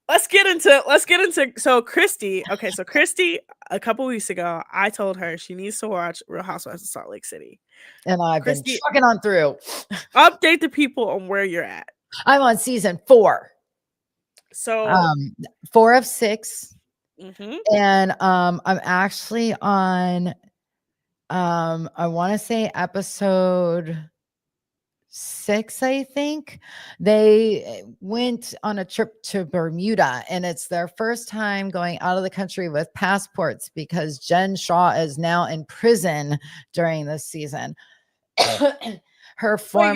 Let's get into so Christy. Okay, so Christy, a couple weeks ago, I told her she needs to watch Real Housewives of Salt Lake City. And I've been trucking on through. Update the people on where you're at. I'm on season 4. So 4 of 6. Mm-hmm. And I'm actually on I want to say episode 6, I think. They went on a trip to Bermuda, and it's their first time going out of the country with passports because Jen Shaw is now in prison during this season. Her former wait.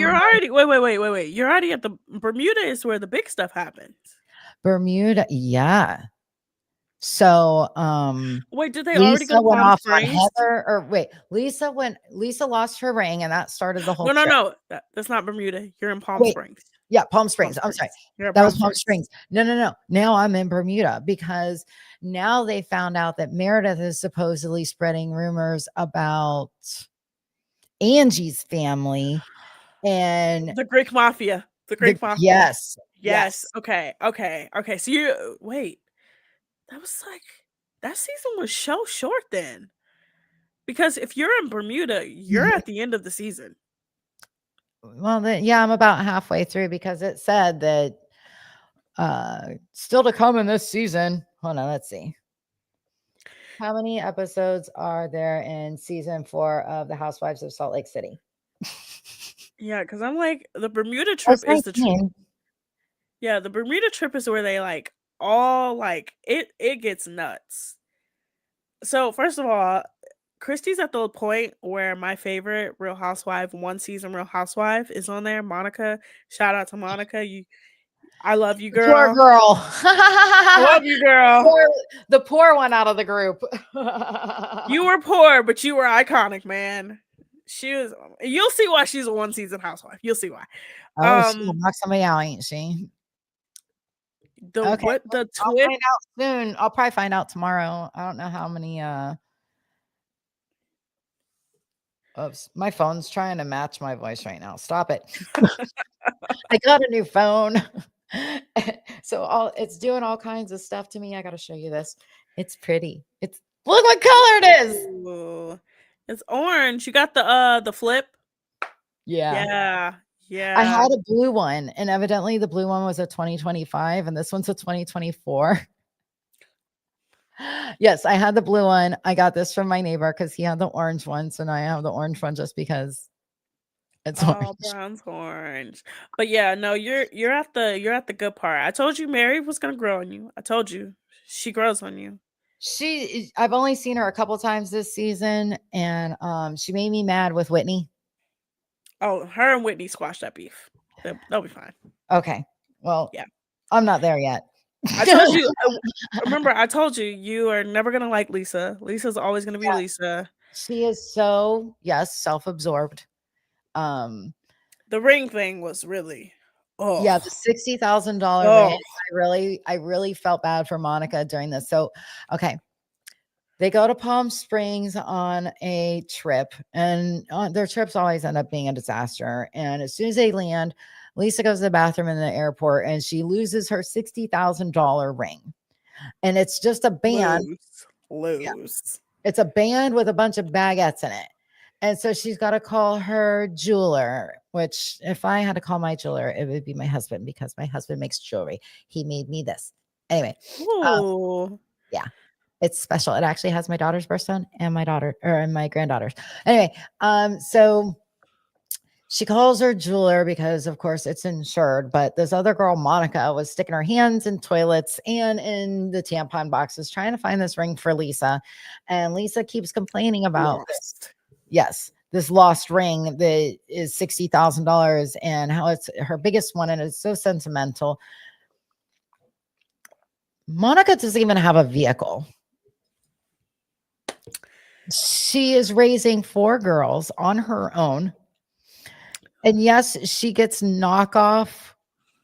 You're already at the Bermuda is where the big stuff happens. Bermuda, yeah. So wait, did they Lisa already go went Palm off Springs? on Heather, or wait, Lisa lost her ring, and that started the whole No. That's not Bermuda. You're in Palm Springs. Yeah, Palm Springs. I'm sorry. That was Palm Springs. No. Now I'm in Bermuda because now they found out that Meredith is supposedly spreading rumors about Angie's family and the Greek Mafia. The Greek Mafia. Yes. Okay. So wait. That was like that season was so short then. Because if you're in Bermuda, you're at the end of the season. Well, I'm about halfway through because it said that Still to come in this season. Hold on, let's see. How many episodes are there in season 4 of The Housewives of Salt Lake City? Yeah, because I'm like, the Bermuda Oh, trip it's is the trip. 19. Yeah, the Bermuda trip is where they like all like it gets nuts. So first of all, Christy's at the point where my favorite Real Housewife, one season Real Housewife is on there. Monica. Shout out to Monica. I love you, The poor girl. girl. I love you, girl. The poor one out of the group. You were poor, but you were iconic, man. She was. You'll see why she's a one season housewife. You'll see why. Oh, she'll knock somebody out, ain't she? Okay. What the I'll twist? find out soon. I'll probably find out tomorrow. I don't know how many oops, my phone's trying to match my voice right now. Stop it. I got a new phone. So it's doing all kinds of stuff to me. I gotta show you this. It's pretty. Look what color it is. Ooh, it's orange. You got the flip. Yeah. Yeah. I had a blue one, and evidently the blue one was a 2025, and this one's a 2024. Yes, I had the blue one. I got this from my neighbor because he had the orange one. So now I have the orange one just because it's orange. Brown's orange. But yeah, no, you're at the good part. I told you Mary was gonna grow on you. I told you she grows on you. I've only seen her a couple times this season, and she made me mad with Whitney. Oh, her and Whitney squashed that beef. They'll be fine. Okay. Well, yeah. I'm not there yet. I told you. Remember, I told you you are never gonna like Lisa. Lisa's always gonna be Lisa. She is so self-absorbed. The ring thing was really. Oh yeah, the $60,000 ring. I really felt bad for Monica during this. So, okay. They go to Palm Springs on a trip, and their trips always end up being a disaster. And as soon as they land, Lisa goes to the bathroom in the airport, and she loses her $60,000 ring. And it's just a band. Lose. Yeah. It's a band with a bunch of baguettes in it. And so she's got to call her jeweler, which if I had to call my jeweler, it would be my husband, because my husband makes jewelry. He made me this. Anyway. Yeah. It's special. It actually has my daughter's birthstone and my granddaughter's. Anyway, so she calls her jeweler because, of course, it's insured. But this other girl, Monica, was sticking her hands in toilets and in the tampon boxes trying to find this ring for Lisa. And Lisa keeps complaining about this lost ring that is $60,000 and how it's her biggest one. And it's so sentimental. Monica doesn't even have a vehicle. She is raising 4 girls on her own. And yes, she gets knockoff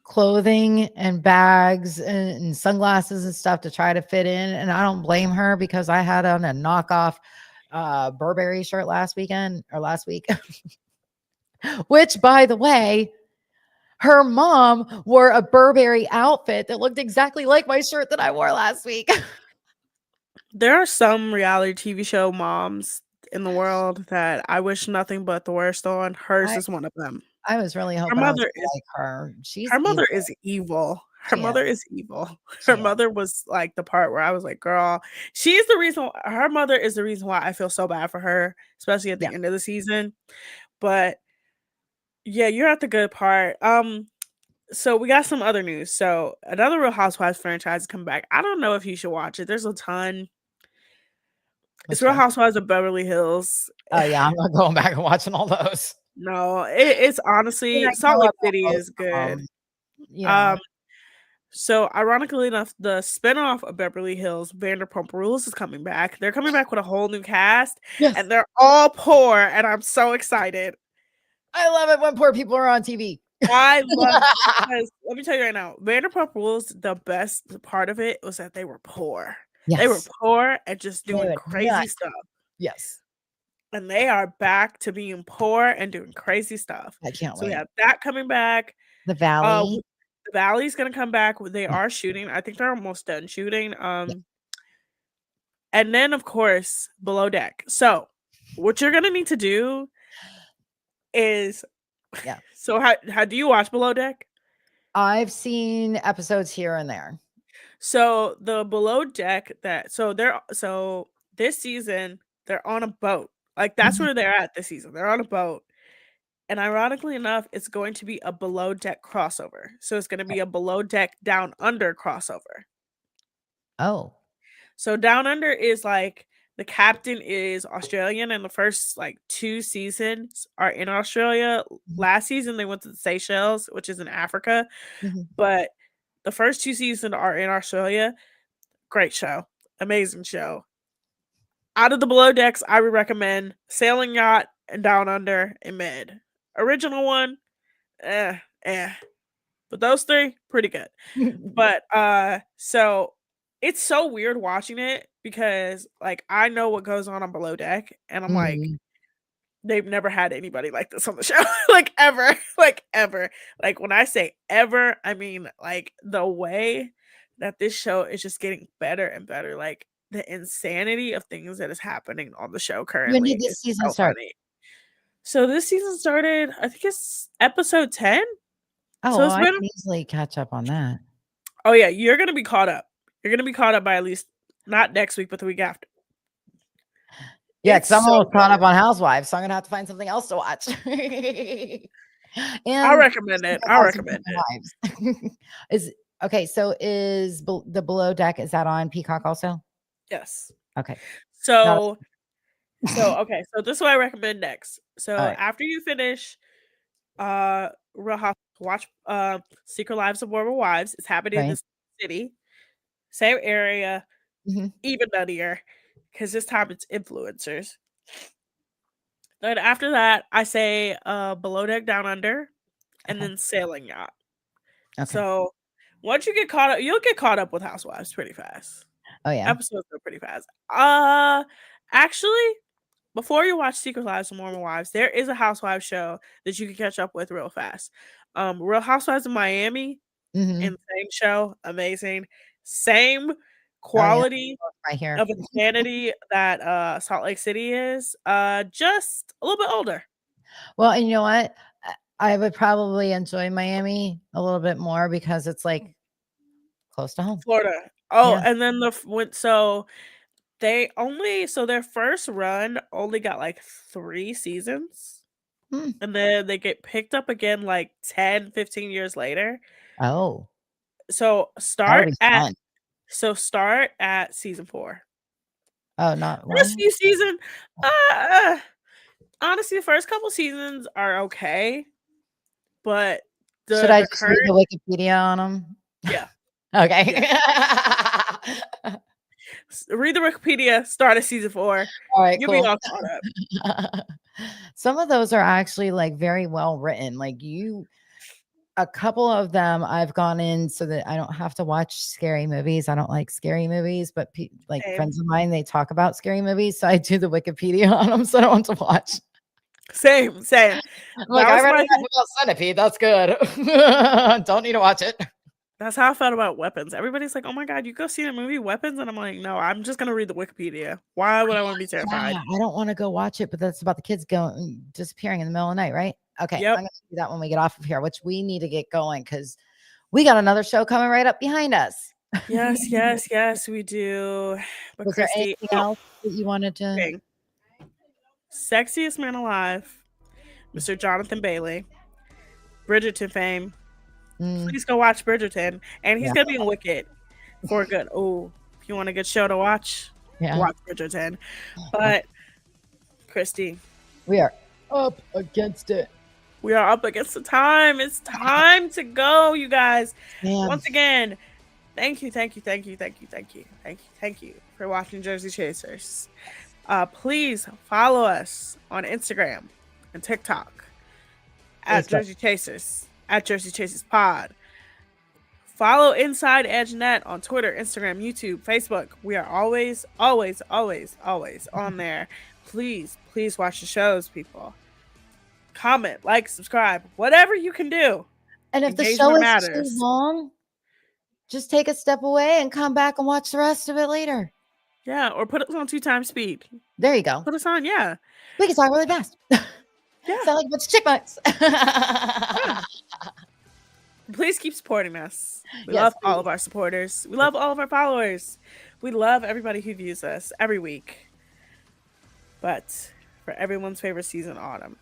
clothing and bags and sunglasses and stuff to try to fit in. And I don't blame her, because I had on a knockoff Burberry shirt last week, which, by the way, her mom wore a Burberry outfit that looked exactly like my shirt that I wore last week. There are some reality TV show moms in the world that I wish nothing but the worst on. Hers is one of them. I was really hoping her mother is like her. Her mother is evil. Her mother is evil. Her mother was like the part where I was like, girl, she's the reason. Her mother is the reason why I feel so bad for her, especially at the end of the season. But yeah, you're at the good part. So we got some other news. So another Real Housewives franchise is coming back. I don't know if you should watch it. There's a ton. It's Real Housewives of Beverly Hills. Oh yeah, I'm not going back and watching all those. No, it's honestly Salt Lake City is good. So ironically enough, the spinoff of Beverly Hills, Vanderpump Rules, is coming back. They're coming back with a whole new cast, and they're all poor, and I'm so excited. I love it when poor people are on TV. I love it because, let me tell you right now, Vanderpump Rules, the best part of it was that they were poor. Yes. They were poor and just doing crazy stuff. Yes. And they are back to being poor and doing crazy stuff. I can't wait. So we have that coming back. The Valley. The Valley's going to come back. They are shooting. I think they're almost done shooting. And then, of course, Below Deck. So what you're going to need to do is... So how do you watch Below Deck? I've seen episodes here and there. So the Below Deck so this season they're on a boat. Like that's Mhm. where they're at this season. They're on a boat. And ironically enough, it's going to be a Below Deck crossover. So it's going to be a Below Deck Down Under crossover. Oh. So Down Under is like the captain is Australian and the first like 2 seasons are in Australia. Mhm. Last season they went to the Seychelles, which is in Africa, Mhm. but the first 2 seasons are in Australia. Great show. Amazing show. Out of the Below Decks, I would recommend Sailing Yacht and Down Under and Mid. Original one, eh, eh. But those 3, pretty good. But so it's so weird watching it because like I know what goes on Below Deck, and I'm like, Mhm. they've never had anybody like this on the show, like ever, like ever. Like when I say ever, I mean like the way that this show is just getting better and better. Like the insanity of things that is happening on the show When currently did is this season so start? funny. So this season started, I think it's episode 10. Oh, So well, it's I been, can easily catch up on that. oh yeah, you're gonna be caught up. You're gonna be caught up by at least not next week, but the week after. Yeah, It's because I'm so almost caught good. up on Housewives, so I'm gonna have to find something else to watch. I And recommend speaking it. of I House of recommend it. Human Wives, is okay. So is the Below Deck, is that on Peacock also? Yes. Okay, not So okay, so this is what I recommend next. all So right. after you finish Real House, watch Secret Lives of Mormon Wives. It's happening in Right. this city, same area, Mhm. even nuttier, because this time it's influencers. Then after that, I say Below Deck Down Under, and Okay. then Sailing Yacht. Okay. So once you get caught up, you'll get caught up with Housewives pretty fast. Oh yeah. Episodes go pretty fast. Actually, before you watch Secret Lives of Mormon Wives, there is a Housewives show that you can catch up with real fast. Real Housewives of Miami, Mhm. insane show, amazing. Same Oh yeah. quality Right here. of insanity that Salt Lake City is, just a little bit older. Well, and you know what? I would probably enjoy Miami a little bit more because it's like close to home. Florida. Oh, Yeah. and then so their first run only got like 3 seasons. Hmm. And then they get picked up again like 10, 15 years later. Oh, So that would be fun. start at season 4. Oh, not First one? few season, uh, honestly, the first couple seasons are okay, but Should I the just read current, the Wikipedia on them? yeah, yeah. Okay. Read the Wikipedia, start at season 4. All right, You'll be cool. all caught up. Some of those are actually like very well written. A couple of them I've gone in so that I don't have to watch scary movies. I don't like scary movies, but like Same. friends of mine, they talk about scary movies. So I do the Wikipedia on them so I don't want to watch. Same. I'm like, That I was read my enough about Centipede. That's good. Don't need to watch it. That's how I felt about Weapons. Everybody's like, "Oh my god, you go see the movie Weapons?" And I'm like, "No, I'm just gonna read the Wikipedia. Why would I want to be terrified?" Yeah, I don't want to go watch it, but that's about the kids going disappearing in the middle of the night, right? Okay, I'm Yep. gonna do that when we get off of here, which we need to get going because we got another show coming right up behind us. Yes, we do. But Was there Christy, anything else that you wanted to? thing. Sexiest man alive, Mr. Jonathan Bailey, Bridgerton fame. Mm, Please go watch Bridgerton, and he's yeah, gonna be in Wicked for a good. Oh, if you want a good show to watch, yeah. watch Bridgerton. But Christy, We are up against it. we are up against the time. It's time to go, you guys. Man, Once again, thank you for watching Jersey Chasers. Please follow us on Instagram and TikTok at Facebook. Jersey Chasers, at Jersey Chasers Pod. Follow Inside Edge Net on Twitter, Instagram, YouTube, Facebook. We are always on there. Please watch the shows, people. Comment, like, subscribe, whatever you can do. and if the Engagement show is matters. too long, just take a step away and come back and watch the rest of it later. Yeah, or put us on 2x speed. There you go. Put us on, yeah. We can talk really fast. Yeah. Sound like a bunch of chickmucks. Please keep supporting us. We Yes, love all please. of our supporters. We love all of our followers. We love everybody who views us every week. But for everyone's favorite season, autumn.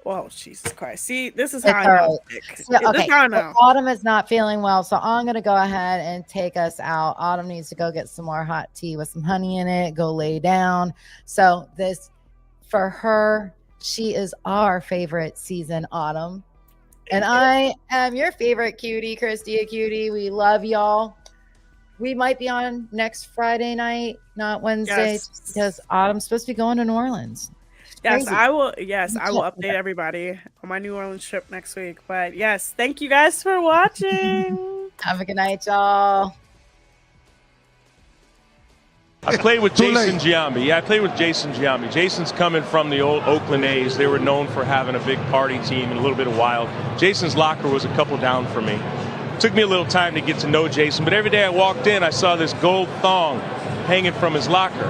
Oh, Jesus Christ. See, this is how It's I all know. right. This So, is okay, how I so know. Autumn is not feeling well, so I'm going to go ahead and take us out. Autumn needs to go get some more hot tea with some honey in it, go lay down. So this, for her, she is our favorite season, Autumn. And I am your favorite cutie, Christy a cutie. We love y'all. We might be on next Friday night, not Wednesday, Yes. just because Autumn's supposed to be going to New Orleans. Yes, Crazy. I will. Yes, I will update everybody on my New Orleans trip next week. But yes, thank you guys for watching. Have a good night, y'all. I played with Jason Giambi. Yeah, I played with Jason Giambi. Jason's coming from the old Oakland A's. They were known for having a big party team and a little bit of wild. Jason's locker was a couple down for me. Took me a little time to get to know Jason, but every day I walked in, I saw this gold thong hanging from his locker.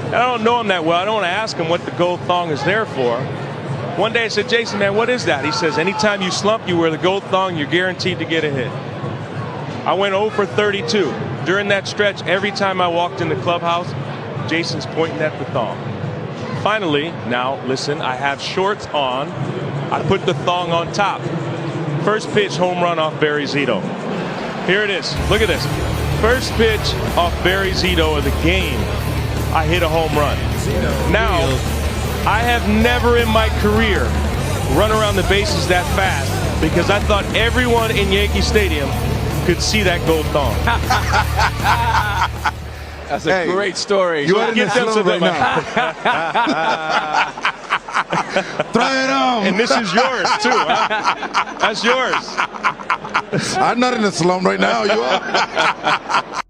And I don't know him that well. I don't want to ask him what the gold thong is there for. One day I said, Jason, man, what is that? He says, anytime you slump, you wear the gold thong, you're guaranteed to get a hit. I went 0 for 32. During that stretch, every time I walked in the clubhouse, Jason's pointing at the thong. Finally, now listen, I have shorts on. I put the thong on top. First pitch, home run off Barry Zito. Here it is. Look at this. First pitch off Barry Zito of the game. I hit a home run. Now, I have never in my career run around the bases that fast because I thought everyone in Yankee Stadium could see that gold thong. That's a great story. You are in the slum right now. Try it on. And this is yours, too. Huh? That's yours. I'm not in the slum right now. You are.